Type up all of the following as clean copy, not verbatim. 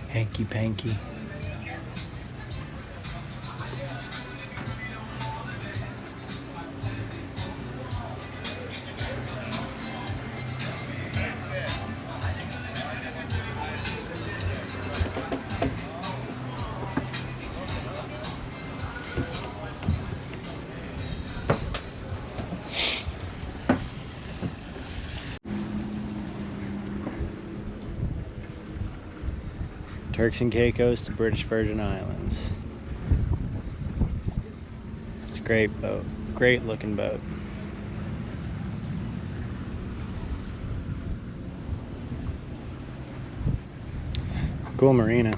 Hanky panky. Turks and Caicos, the British Virgin Islands. It's a great boat, great looking boat. Cool marina.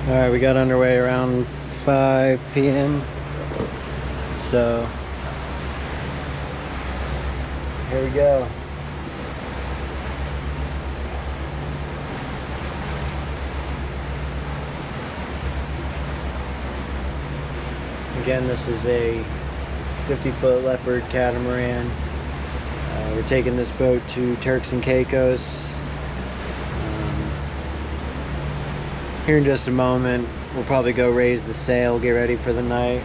Alright, we got underway around 5 p.m. So, here we go. Again, this is a 50-foot leopard catamaran. We're taking this boat to Turks and Caicos. Here in just a moment, we'll probably go raise the sail, get ready for the night.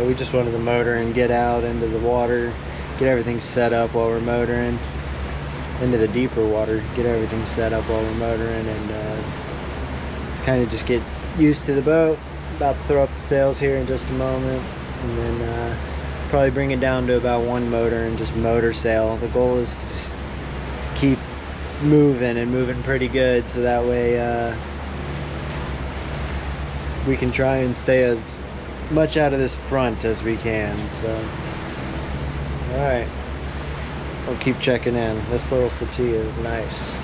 We just wanted to motor and get out into the water, get everything set up while we're motoring. Into the deeper water, get everything set up while we're motoring, and kind of just get used to the boat. About to throw up the sails here in just a moment, and then probably bring it down to about one motor and just motor sail. The goal is to just keep moving and moving pretty good, so that way we can try and stay as much out of this front as we can. So, all right, we'll keep checking in. This little settee is nice.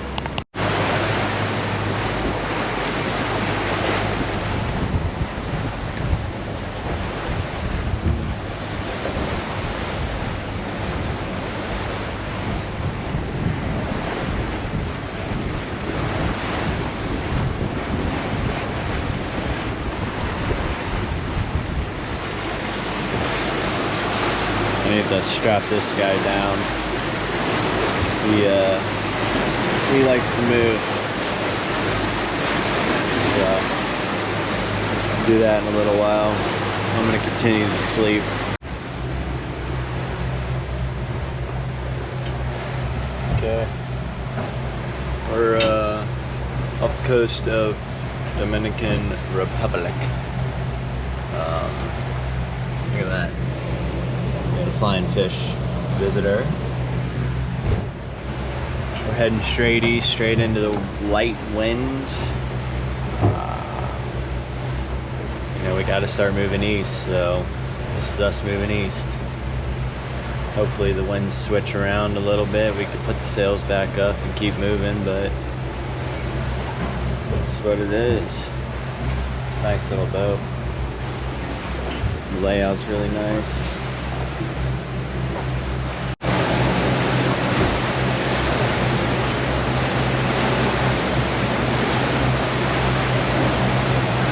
I need to strap this guy down. He likes to move. So I'll do that in a little while. I'm gonna continue to sleep. Okay. We're off the coast of Dominican Republic. Look at that. Got a flying fish visitor. We're heading straight east, straight into the light wind. You know, we got to start moving east, so this is us moving east. Hopefully the winds switch around a little bit. We can put the sails back up and keep moving, but that's what it is. Nice little boat. The layout's really nice.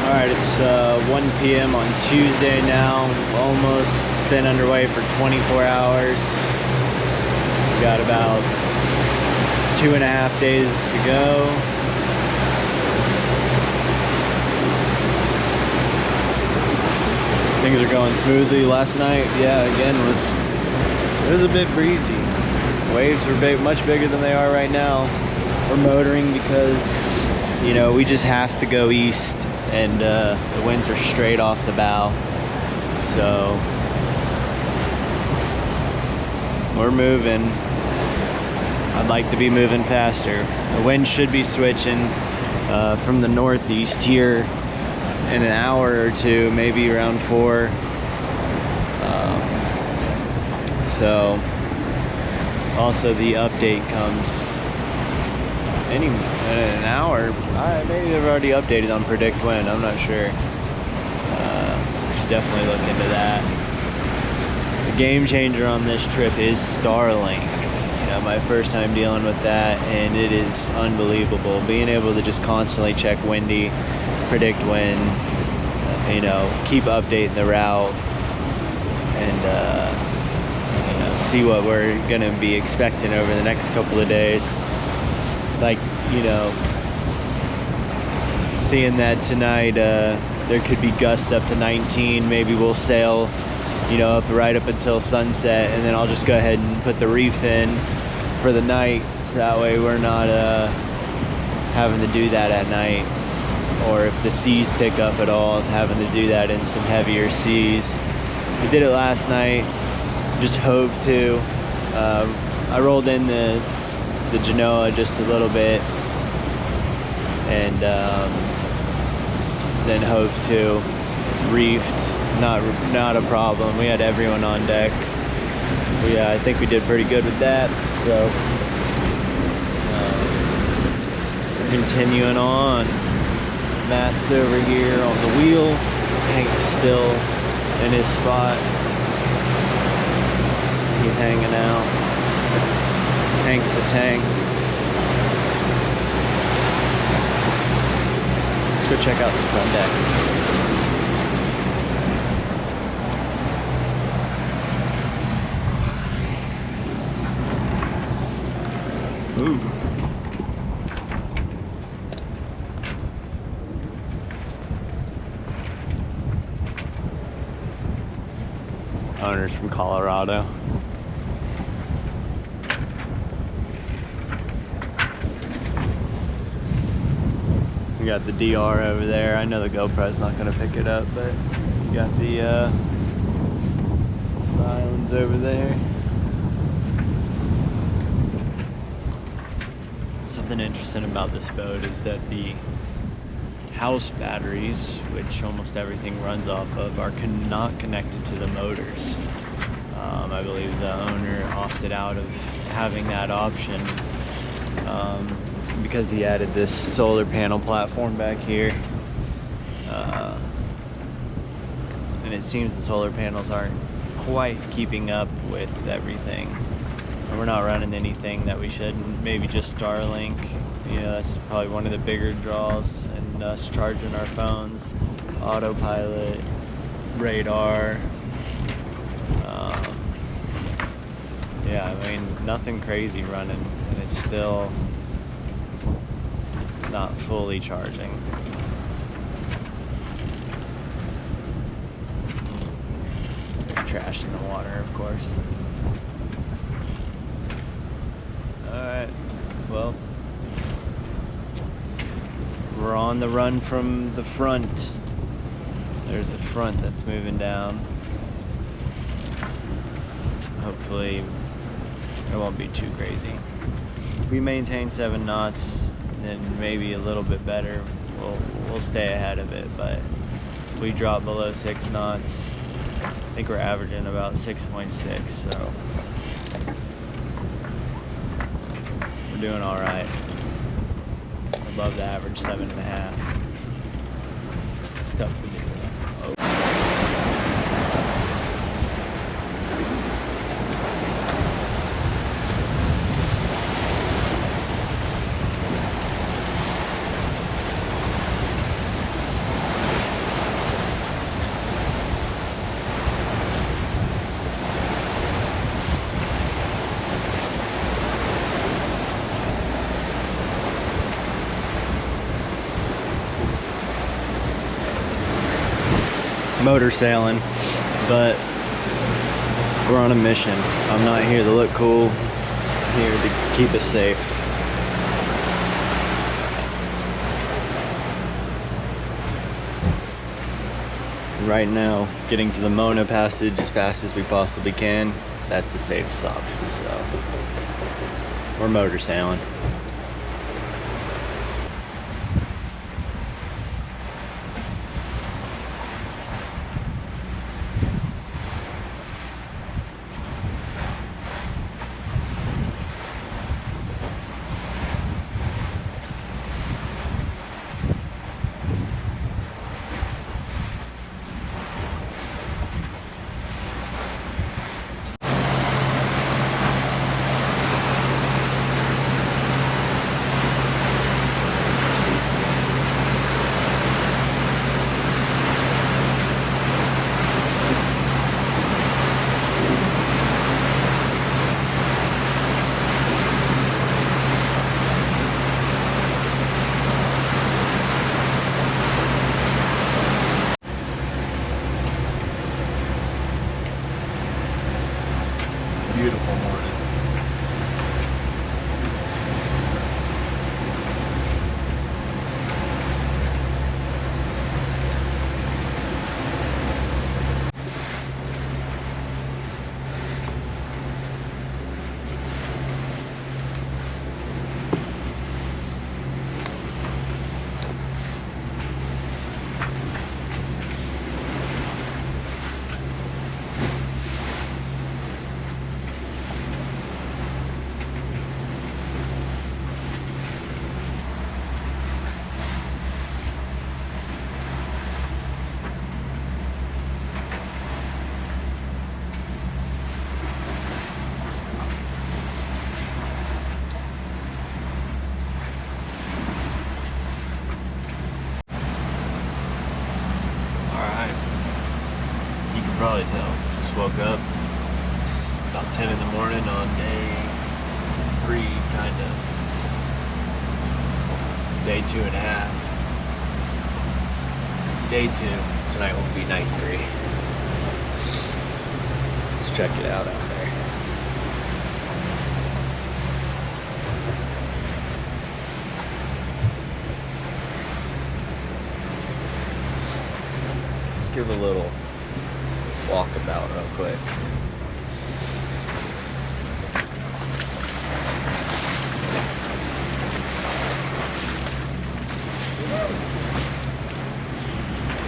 Alright, it's 1 p.m. on Tuesday now. Almost been underway for 24 hours. We've got about 2.5 days to go. Things are going smoothly. Last night, yeah, again, it was a bit breezy. Waves were much bigger than they are right now. We're motoring because you know, we just have to go east, and the winds are straight off the bow, so we're moving. I'd like to be moving faster. The wind should be switching from the northeast here in an hour or two, maybe around 4. So also the update comes in an hour. Maybe they've already updated on predict wind, I'm not sure. We should definitely look into that. The game changer on this trip is Starlink. You know, my first time dealing with that, and it is unbelievable. Being able to just constantly check windy, predict wind, you know, keep updating the route, and you know, see what we're gonna be expecting over the next couple of days. Like, you know, seeing that tonight, there could be gusts up to 19. Maybe we'll sail, you know, right up until sunset, and then I'll just go ahead and put the reef in for the night, so that way we're not having to do that at night, or if the seas pick up at all, having to do that in some heavier seas. We did it last night, just hove to. I rolled in the Genoa just a little bit, and then hove to, reefed, not a problem. We had everyone on deck. I think we did pretty good with that. So we're continuing on. Matt's over here on the wheel. Hank's still in his spot. He's hanging out. Hank the tank. Let's go check out the sun deck. Ooh. Owners from Colorado. We got the DR over there. I know the GoPro's not gonna pick it up, but we got the islands over there. Something interesting about this boat is that the house batteries, which almost everything runs off of, are not connected to the motors. I believe the owner opted out of having that option because he added this solar panel platform back here. And it seems the solar panels aren't quite keeping up with everything. We're not running anything that we shouldn't. Maybe just Starlink. You know, that's probably one of the bigger draws, and us charging our phones, autopilot, radar. Yeah, I mean, nothing crazy running, and it's still not fully charging. There's trash in the water, of course. Alright, well, we're on the run from the front. There's a front that's moving down. Hopefully it won't be too crazy. If we maintain 7 knots, then maybe a little bit better. We'll stay ahead of it, but if we drop below 6 knots, I think we're averaging about 6.6, so we're doing all right. Above the average 7.5. It's tough to do. Oh. Motor sailing, but we're on a mission. I'm not here to look cool, I'm here to keep us safe. Right now, getting to the Mona Passage as fast as we possibly can, that's the safest option, so we're motor sailing. Beautiful morning. Probably tell. Just woke up about 10 in the morning on day 3, kind of. Day 2.5. Day 2. Tonight will be night 3. Let's check it out there. Let's give a little walkabout real quick.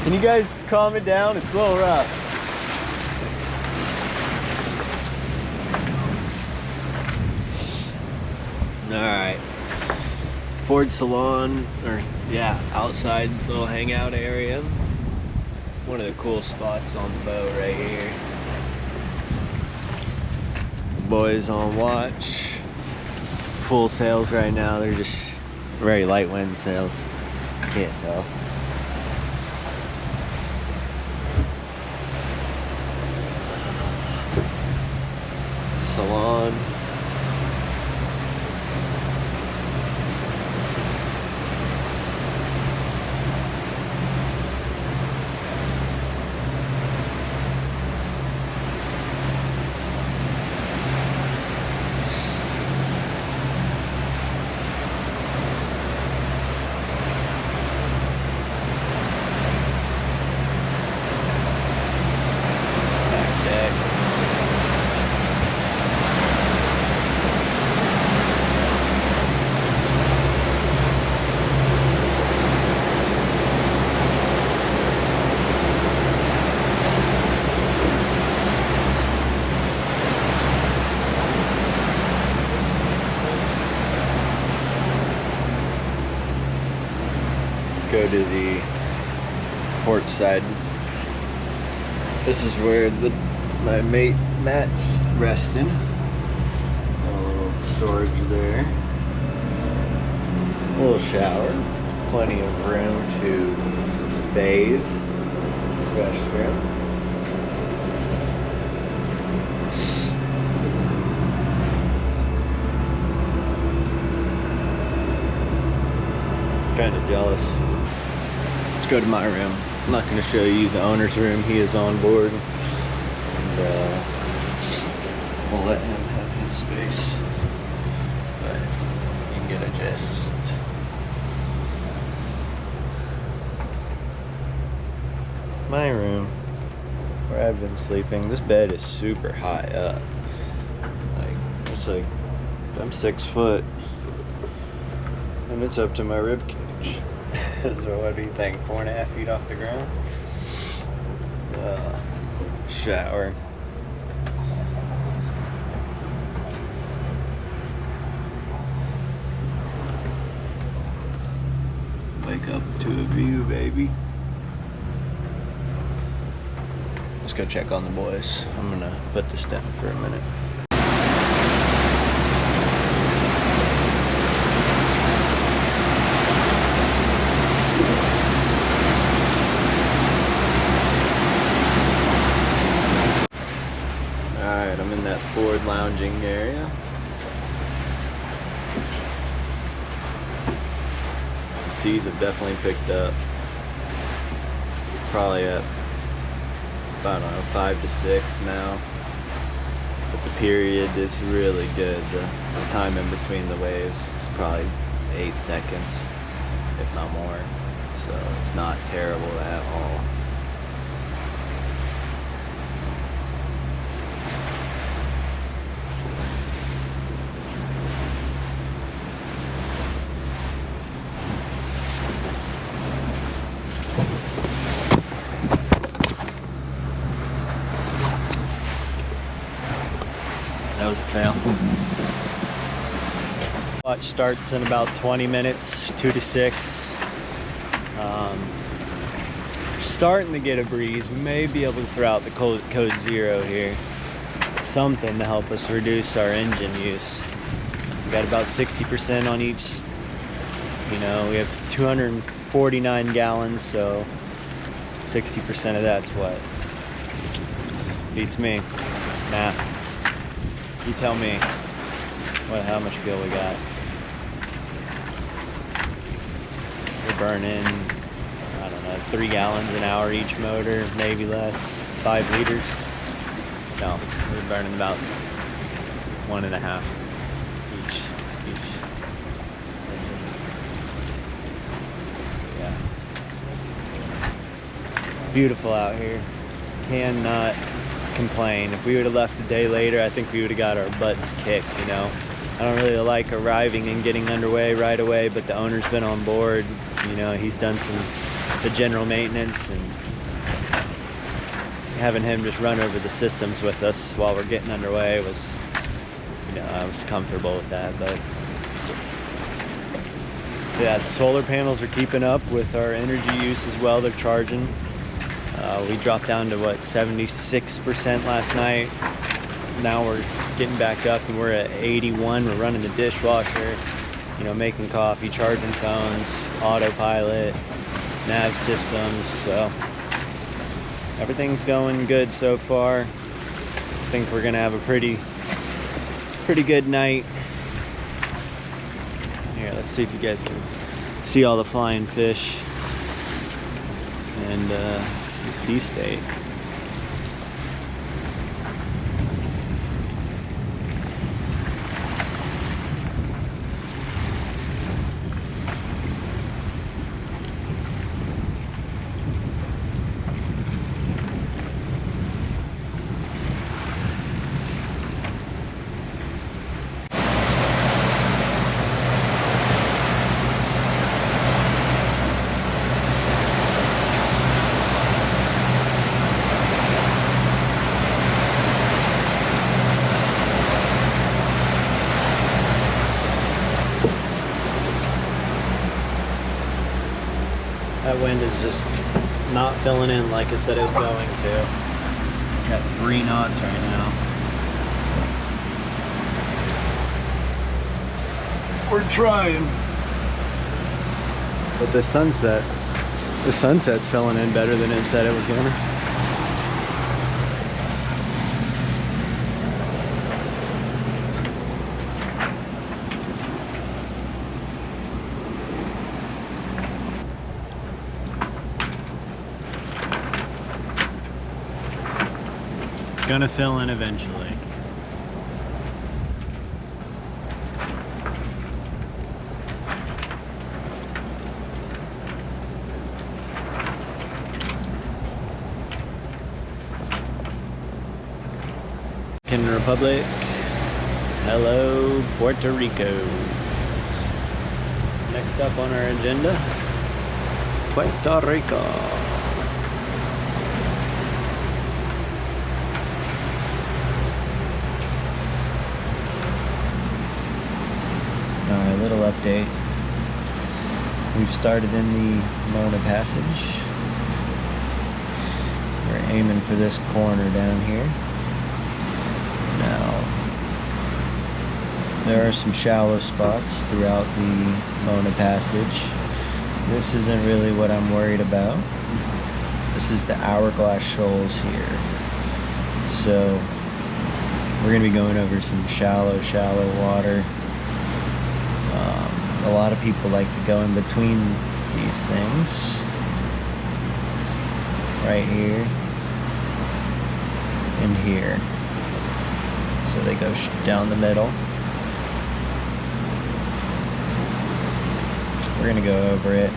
Can you guys calm it down? It's a little rough. Alright. Ford Salon, or yeah, outside little hangout area. One of the cool spots on the boat right here. Boys on watch. Full sails right now. They're just very light wind sails. Can't tell. Salon. Go to the port side. This is where my mate Matt's resting. Got a little storage there. A little shower. Plenty of room to bathe. Restroom. Kind of jealous. Let's go to my room. I'm not going to show you the owner's room. He is on board. And we'll let him have his space. But you can get a gist. my room where I've been sleeping. This bed is super high up. Like, it's like, I'm 6 foot. And it's up to my rib cage. So what do you think? 4.5 feet off the ground? Shower. Wake up to a view, baby. Let's go check on the boys. I'm gonna put this down for a minute. Alright, I'm in that forward lounging area. Seas have definitely picked up. Probably at, I don't know, 5 to 6 now. But the period is really good. The time in between the waves is probably 8 seconds, if not more. So it's not terrible at all. That was a fail. Watch starts in about 20 minutes, 2 to 6. Starting to get a breeze. We may be able to throw out the code 0 here. Something to help us reduce our engine use. We got about 60% on each. You know, we have 249 gallons, so 60% of that's what? Beats me. Math. You tell me how much fuel we got. We're burning, I don't know, 3 gallons an hour each motor, maybe less, 5 liters. No, we're burning about 1.5 each. Yeah. Beautiful out here. Cannot complain. If we would have left a day later, I think we would have got our butts kicked, you know. I don't really like arriving and getting underway right away, but the owner's been on board. You know, he's done the general maintenance, and having him just run over the systems with us while we're getting underway was, you know, I was comfortable with that. But yeah, the solar panels are keeping up with our energy use as well. They're charging. We dropped down to what, 76% last night. Now we're getting back up and we're at 81. We're running the dishwasher, you know, making coffee, charging phones, autopilot, nav systems. So everything's going good so far. I think we're gonna have a pretty good night. Here, let's see if you guys can see all the flying fish and the sea state. That wind is just not filling in like it said it was going to. Got 3 knots right now. We're trying. But the sunset's filling in better than it said it was gonna. It's gonna fill in eventually. Republic. Hello, Puerto Rico. Next up on our agenda, Puerto Rico. Alright, little update. We've started in the Mona Passage. We're aiming for this corner down here. Now, there are some shallow spots throughout the Mona Passage. This isn't really what I'm worried about. This is the Hourglass Shoals here. So, we're going to be going over some shallow water. A lot of people like to go in between these things. Right here and here. So they go down the middle. We're gonna go over it.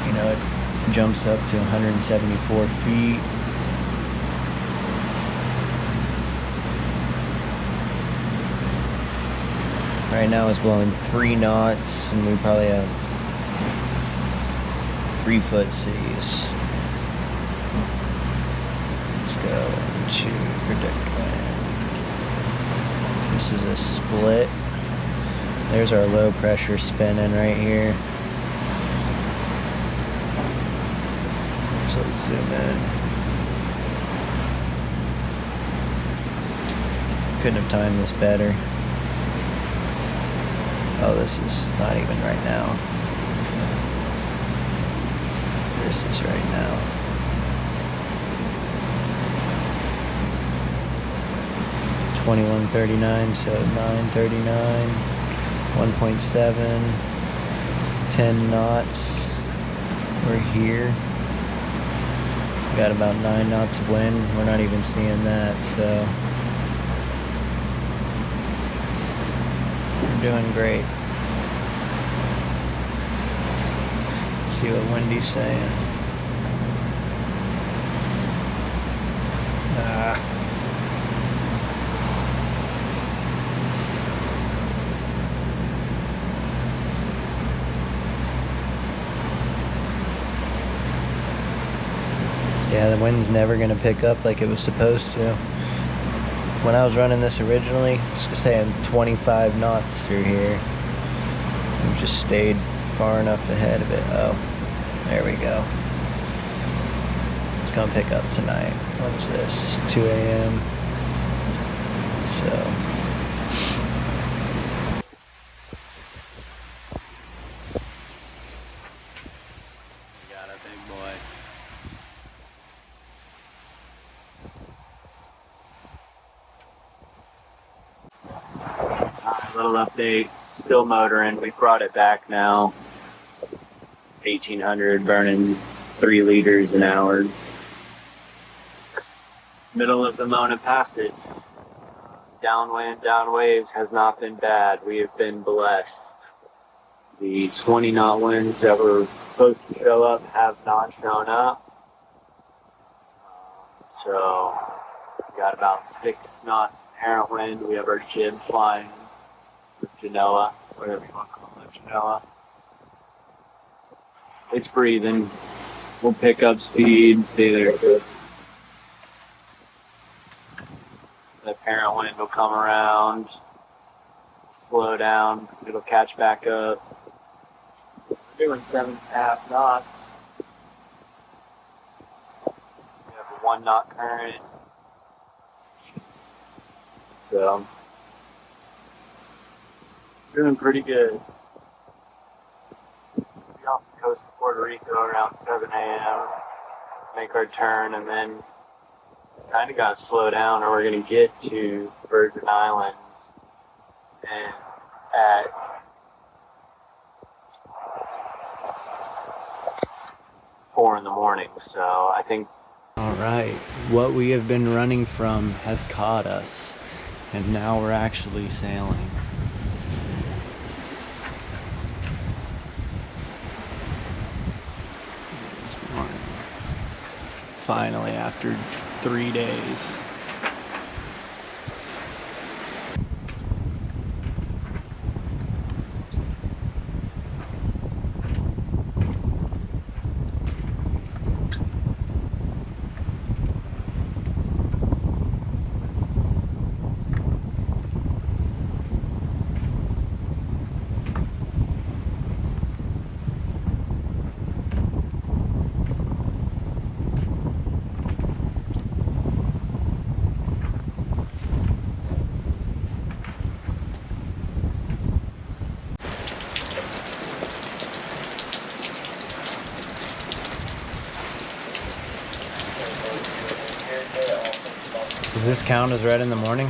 You know, it jumps up to 174 feet. Right now it's blowing 3 knots and we probably have 3-foot seas. Let's go to predict wind. This is a split. There's our low pressure spinning right here. So let's zoom in. Couldn't have timed this better. Oh, this is not even right now. This is right now. $21.39, so 9.39, 1.7, 10 knots. We're here. We got about 9 knots of wind. We're not even seeing that, so we're doing great. Let's see what Wendy's saying. Yeah, the wind's never going to pick up like it was supposed to. When I was running this originally, it's saying 25 knots through here. We just stayed far enough ahead of it. Oh, there we go. It's going to pick up tonight. What's this? 2 a.m. So. We got a big boy. Little update, still motoring. We brought it back now. 1800, burning 3 liters an hour. Middle of the Mona Passage. Downwind, down waves has not been bad. We have been blessed. The 20 knot winds that were supposed to show up have not shown up. So, we got about 6 knots apparent wind. We have our jib flying. Genoa, whatever you want to call it, Genoa. It's breathing. We'll pick up speed, stay there good. The apparent wind will come around, slow down, it'll catch back up. We're doing 7.5 knots. We have a 1 knot current. So, doing pretty good. We'll be off the coast of Puerto Rico around 7 a.m. Make our turn and then kind of got to slow down or we're going to get to Virgin Islands and at 4 in the morning. So I think. Alright, what we have been running from has caught us and now we're actually sailing. Finally, after 3 days. this count as red in the morning?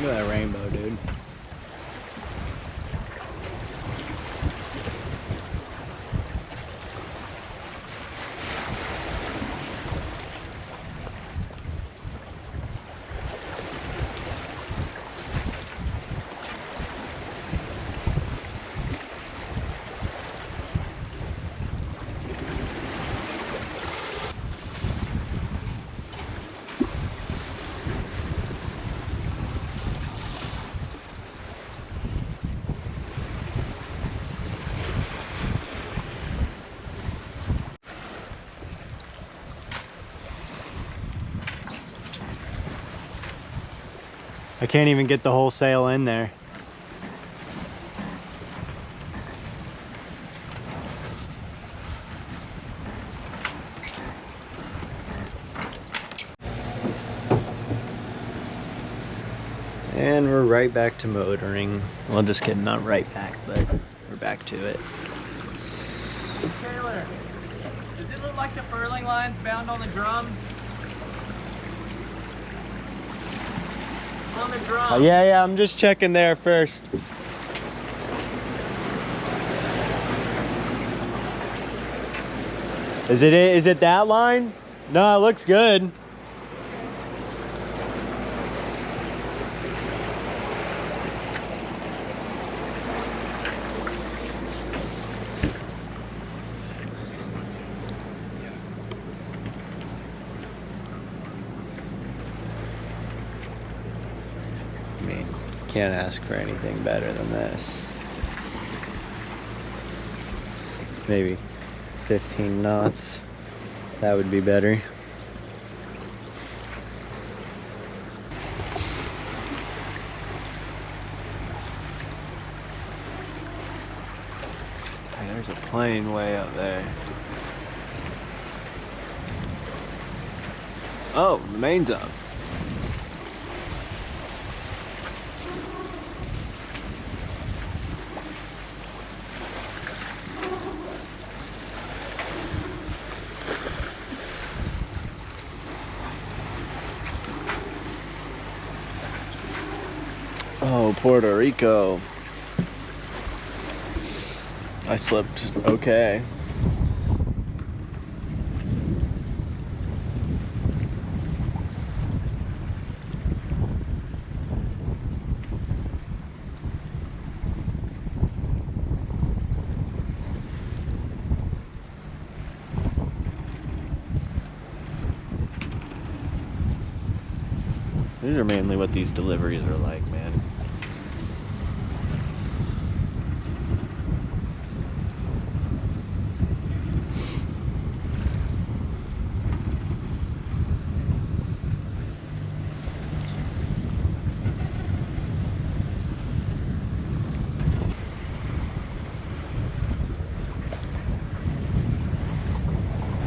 Look at that rainbow, dude. I can't even get the whole sail in there. And we're right back to motoring. Well, just kidding, not right back, but we're back to it. Taylor, does it look like the furling line's bound on the drum? On the drum. Yeah, I'm just checking there first. Is it that line? No, it looks good. I mean, can't ask for anything better than this. Maybe 15 knots. That would be better. Hey, there's a plane way up there. Oh, the main's up. Oh, Puerto Rico. I slept okay. These are mainly what these deliveries are like, man.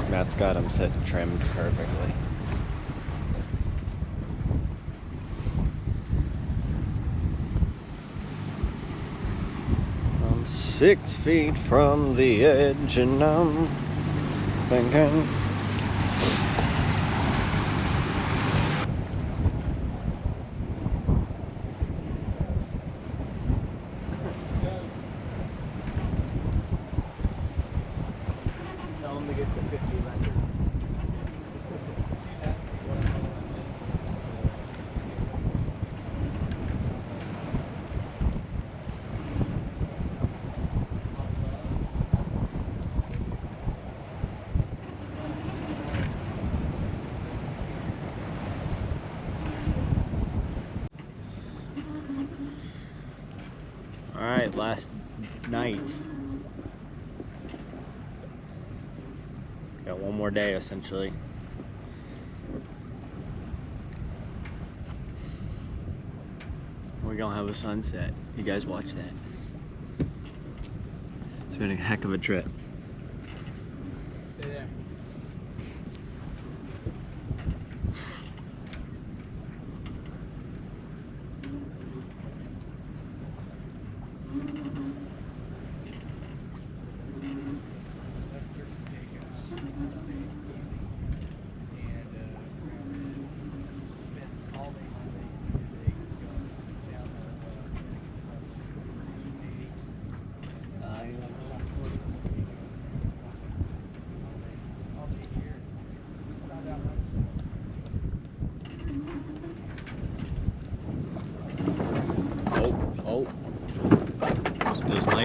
Matt's got them set trimmed perfectly. I'm 6 feet from the edge and I'm thinking. Tell them to get the 50 record. Alright, last night. Got one more day essentially. We're gonna have a sunset. You guys watch that. It's been a heck of a trip.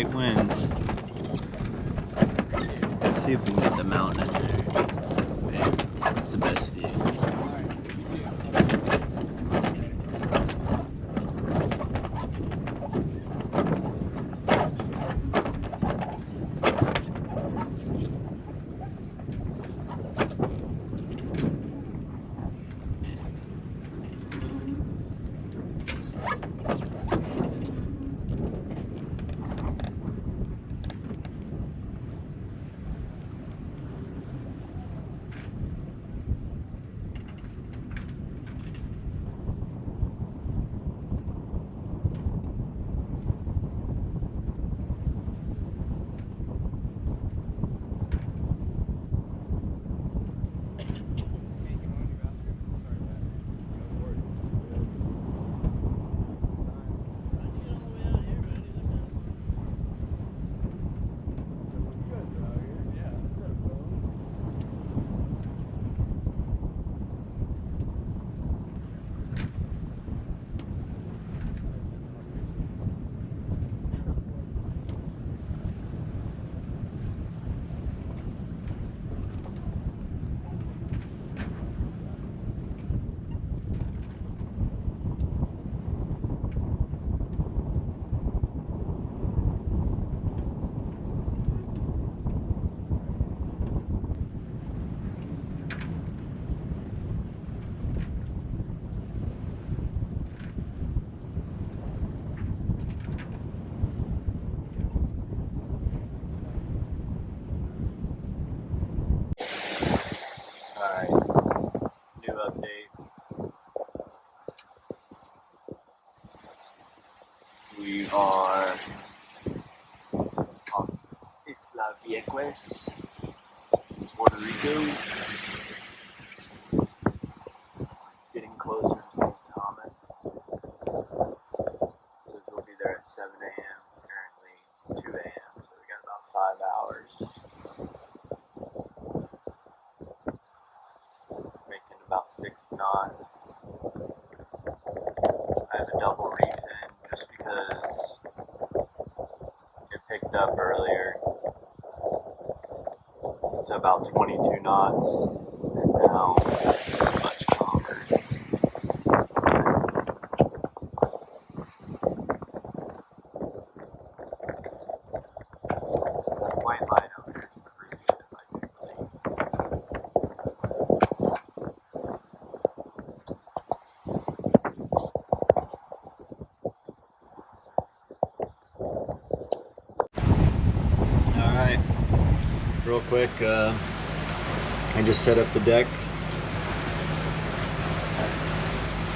right winds. Let's see if we can get the mountain in there. Man, that's the best view. Alright, new update. We are on Isla Vieques, Puerto Rico. Getting closer to St. Thomas. So we'll be there at 7 a.m. Currently 2 a.m. So we got about 5 hours. Making about 6 knots. I have a double reef in just because it picked up earlier to about 22 knots, and now it's much calmer. That white light over here is a cruise ship, I do believe. Alright, real quick, I just set up the deck.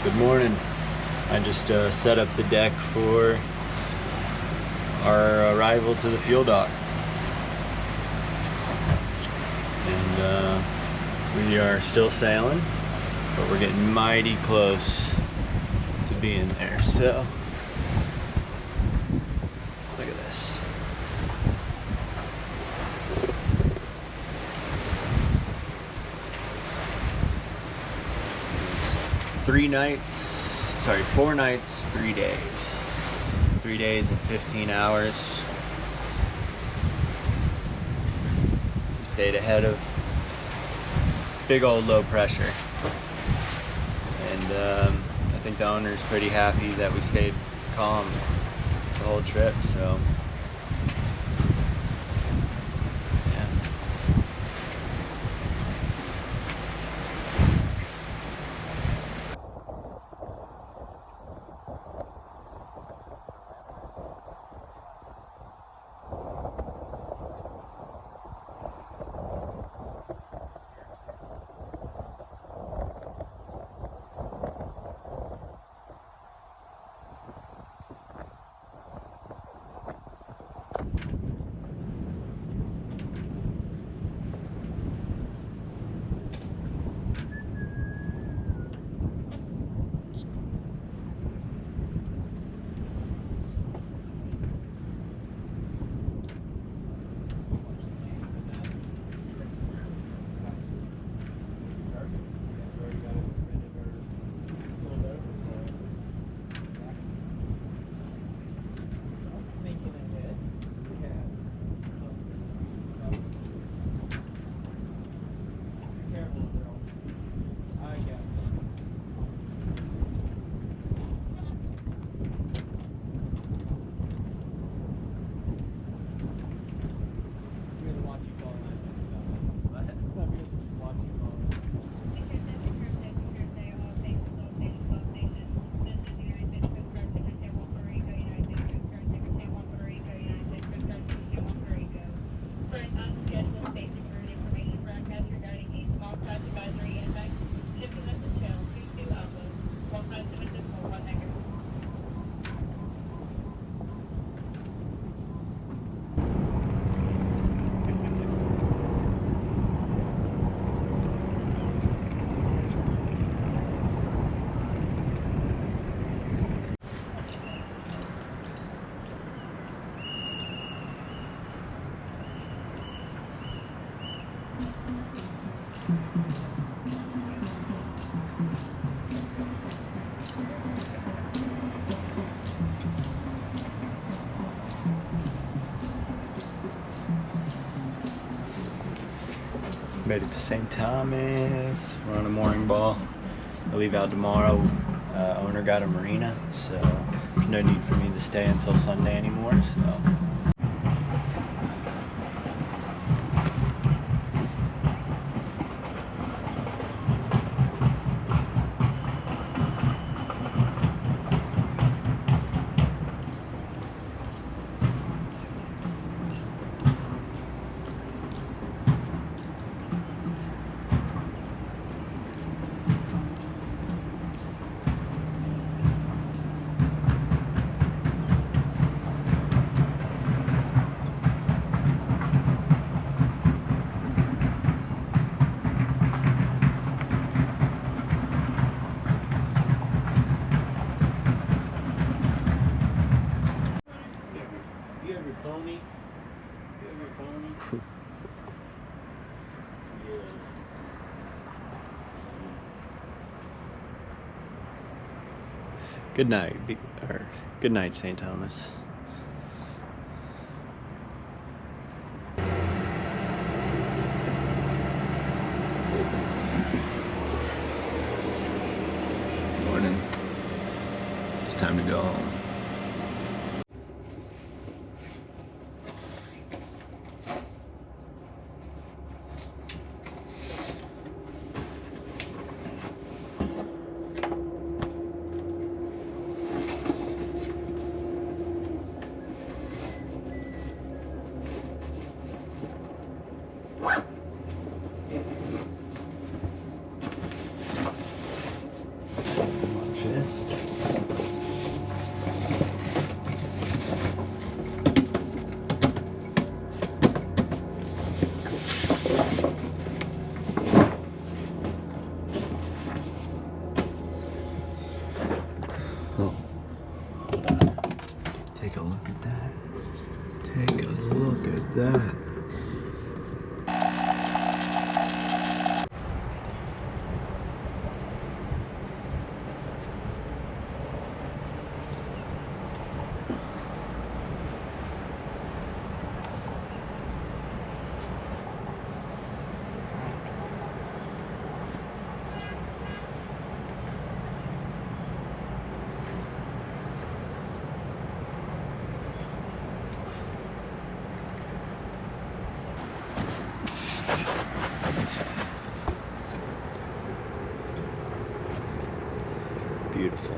Good morning. I just set up the deck for our arrival to the fuel dock. And we are still sailing, but we're getting mighty close to being there. So, look at this. Four nights, 3 days. 3 days and 15 hours. We stayed ahead of big old low pressure. And I think the owner's pretty happy that we stayed calm the whole trip, so. Made it to St. Thomas. We're on a mooring ball. I leave out tomorrow. Owner got a marina, so no need for me to stay until Sunday anymore. So. You have your pony? You have your pony? Yeah. Good night, or good night, St. Thomas. Morning. It's time to go home. Oh. Take a look at that. Take a look at that. Beautiful.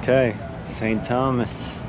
Okay, St. Thomas.